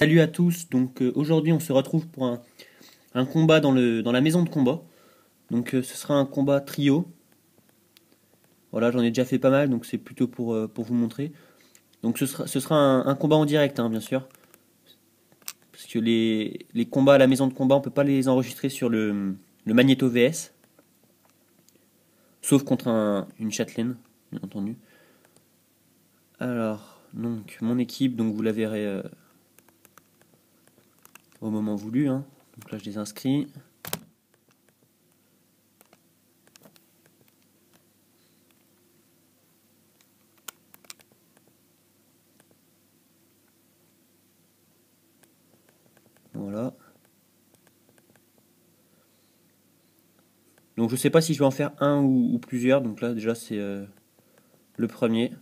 Salut à tous, donc aujourd'hui on se retrouve pour un combat dans la maison de combat. Donc ce sera un combat trio. Voilà, j'en ai déjà fait pas mal, donc c'est plutôt pour vous montrer. Donc ce sera un combat en direct, hein, bien sûr. Parce que les combats à la maison de combat, on peut pas les enregistrer sur le Magneto VS. Sauf contre une châtelaine, bien entendu. Alors, donc mon équipe, donc vous la verrez au moment voulu, hein. Donc là je les inscris. Voilà. Donc je sais pas si je vais en faire un ou plusieurs. Donc là déjà c'est le premier.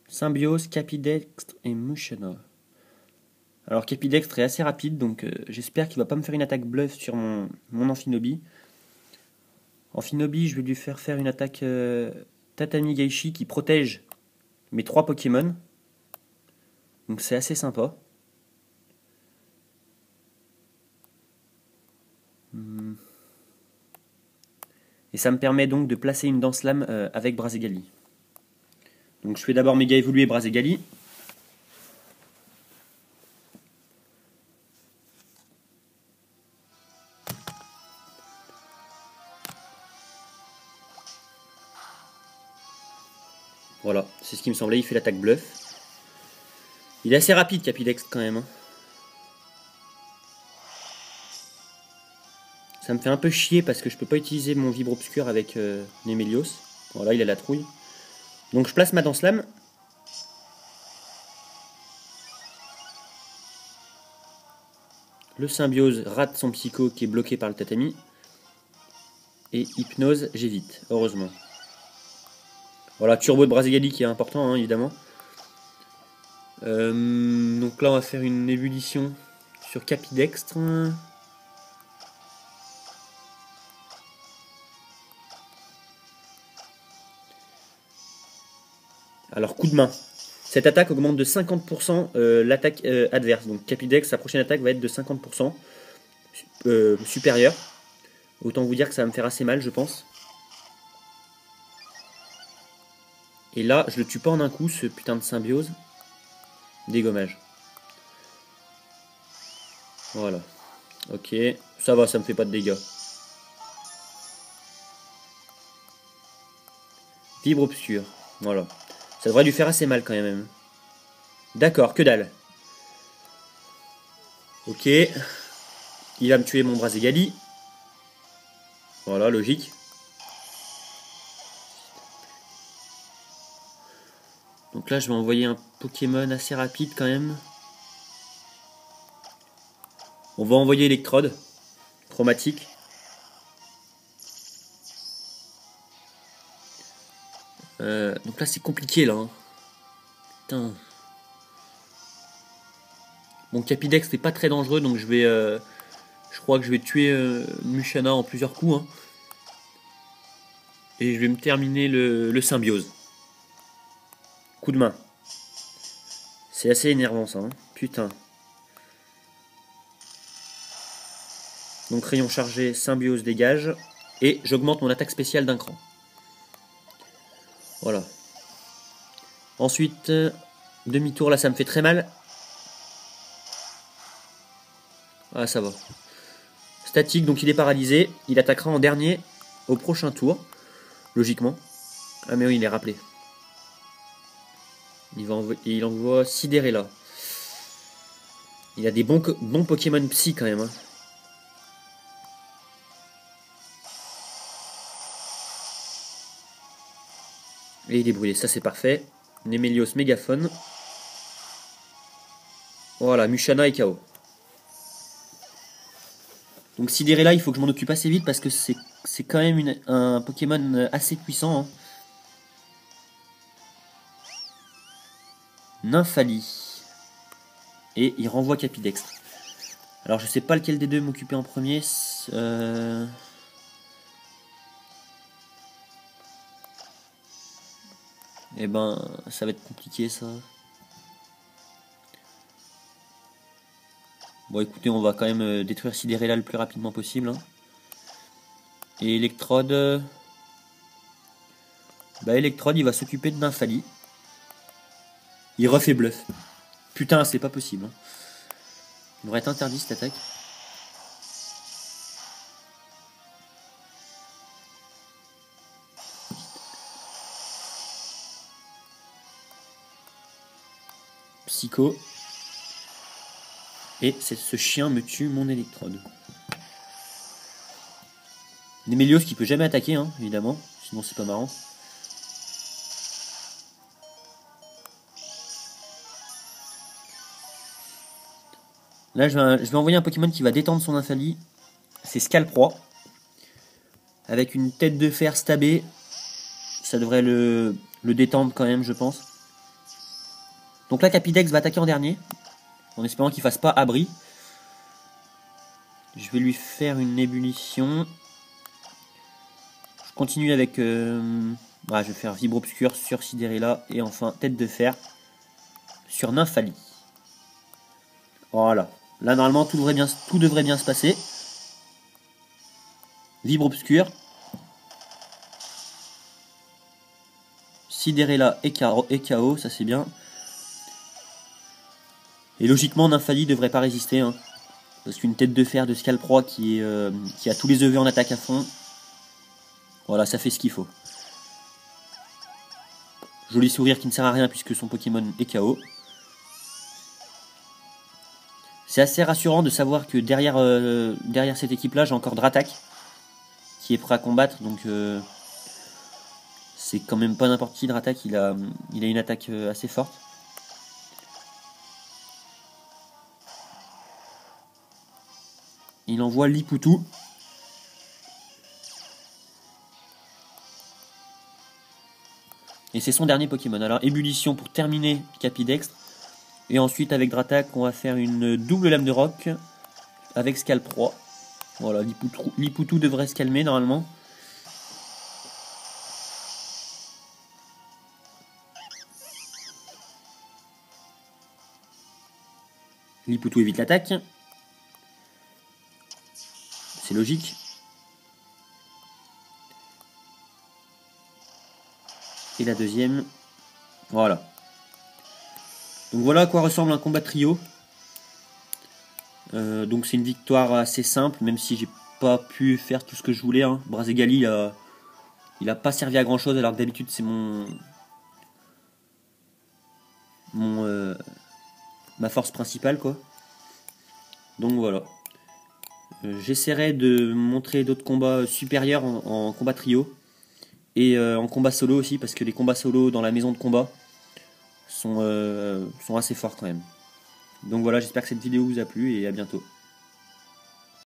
Symbiose, Capidextre et Mushana. Alors Capidextre est assez rapide, donc j'espère qu'il va pas me faire une attaque bluff sur mon Amphinobi. Amphinobi, je vais lui faire une attaque Tatami Gaishi qui protège mes 3 Pokémon. Donc c'est assez sympa. Et ça me permet donc de placer une Danse Lame avec Brazegali. Donc je fais d'abord méga évoluer Brazegali. Voilà, c'est ce qui me semblait, il fait l'attaque bluff. Il est assez rapide Capidextre quand même, hein. Ça me fait un peu chier parce que je peux pas utiliser mon Vibre Obscur avec Nemelios. Voilà, il a la trouille. Donc je place ma Danse Lame. Le Symbiose rate son Psycho qui est bloqué par le Tatami. Et Hypnose, j'évite, heureusement. Voilà, Turbo de Brazegali qui est important, hein, évidemment. Donc là, on va faire une ébullition sur Capidextre. Alors, coup de main. Cette attaque augmente de 50% l'attaque adverse. Donc Capidextre, sa prochaine attaque va être de 50% supérieure. Autant vous dire que ça va me faire assez mal, je pense. Et là, je le tue pas en un coup, ce putain de Symbiose. Dégommage. Voilà. Ok. Ça va, ça me fait pas de dégâts. Vibre obscur. Voilà. Ça devrait lui faire assez mal quand même. D'accord, que dalle. Ok. Il va me tuer mon Brazegali. Voilà, logique. Donc là, je vais envoyer un Pokémon assez rapide quand même. On va envoyer Electrode. Chromatique. Donc là, c'est compliqué là, hein. Putain. Mon Capidex n'est pas très dangereux, donc je crois que je vais tuer Mushana en plusieurs coups, hein. Et je vais me terminer le Symbiose. Coup de main. C'est assez énervant ça, hein. Putain. Donc rayon chargé, Symbiose dégage. Et j'augmente mon attaque spéciale d'un cran. Voilà. Ensuite, demi-tour, là ça me fait très mal. Ah ça va. Statique, donc il est paralysé. Il attaquera en dernier au prochain tour. Logiquement. Ah mais oui, il est rappelé. Il envoie Sidérella. Il a des bons Pokémon Psy quand même, hein. Et il est brûlé, ça c'est parfait. Nemelios Mégaphone. Voilà, Mushana et KO. Donc Sidérella, il faut que je m'en occupe assez vite parce que c'est quand même un Pokémon assez puissant, hein. Nymphali. Et il renvoie Capidextre. Alors je sais pas lequel des deux m'occuper en premier. Et ben ça va être compliqué ça. Bon écoutez, on va quand même détruire Sidérella le plus rapidement possible. Hein. Et Electrode... Bah Electrode il va s'occuper de Nymphalie. Il refait bluff. Putain c'est pas possible. Hein. Il devrait être interdit cette attaque. Psycho. Et ce chien me tue mon Electrode. Nemelios qui peut jamais attaquer, hein, évidemment. Sinon c'est pas marrant. Là je vais envoyer un Pokémon qui va détendre son Nymphalie. C'est Scalproie. Avec une tête de fer stabée. Ça devrait le détendre quand même je pense. Donc là Capidex va attaquer en dernier. En espérant qu'il fasse pas abri. Je vais lui faire une ébullition. Je continue avec... je vais faire Vibre Obscur sur Sidérella. Et enfin tête de fer sur Nymphalie. Voilà. Là normalement tout devrait bien se passer. Vibre Obscur. Sidérella et KO, ça c'est bien. Et logiquement Nymphalie devrait pas résister. Hein, parce qu'une tête de fer de Scalproie qui a tous les EV en attaque à fond. Voilà, ça fait ce qu'il faut. Joli sourire qui ne sert à rien puisque son Pokémon est KO. C'est assez rassurant de savoir que derrière cette équipe-là, j'ai encore Dratak qui est prêt à combattre. Donc c'est quand même pas n'importe qui, Dratak. Il a une attaque assez forte. Il envoie Liputu. Et c'est son dernier Pokémon. Alors ébullition pour terminer Capidextre. Et ensuite avec Dratak on va faire une double lame de roc avec Scalproie. Voilà, Liputu devrait se calmer normalement. Liputu évite l'attaque. C'est logique. Et la deuxième. Voilà. Donc voilà à quoi ressemble un combat trio. Donc c'est une victoire assez simple, même si j'ai pas pu faire tout ce que je voulais. Hein. Brazegali, il a pas servi à grand chose, alors que d'habitude c'est ma force principale quoi. Donc voilà. J'essaierai de montrer d'autres combats supérieurs en combat trio. Et en combat solo aussi, parce que les combats solo dans la maison de combat sont assez forts quand même. Donc voilà, j'espère que cette vidéo vous a plu et à bientôt.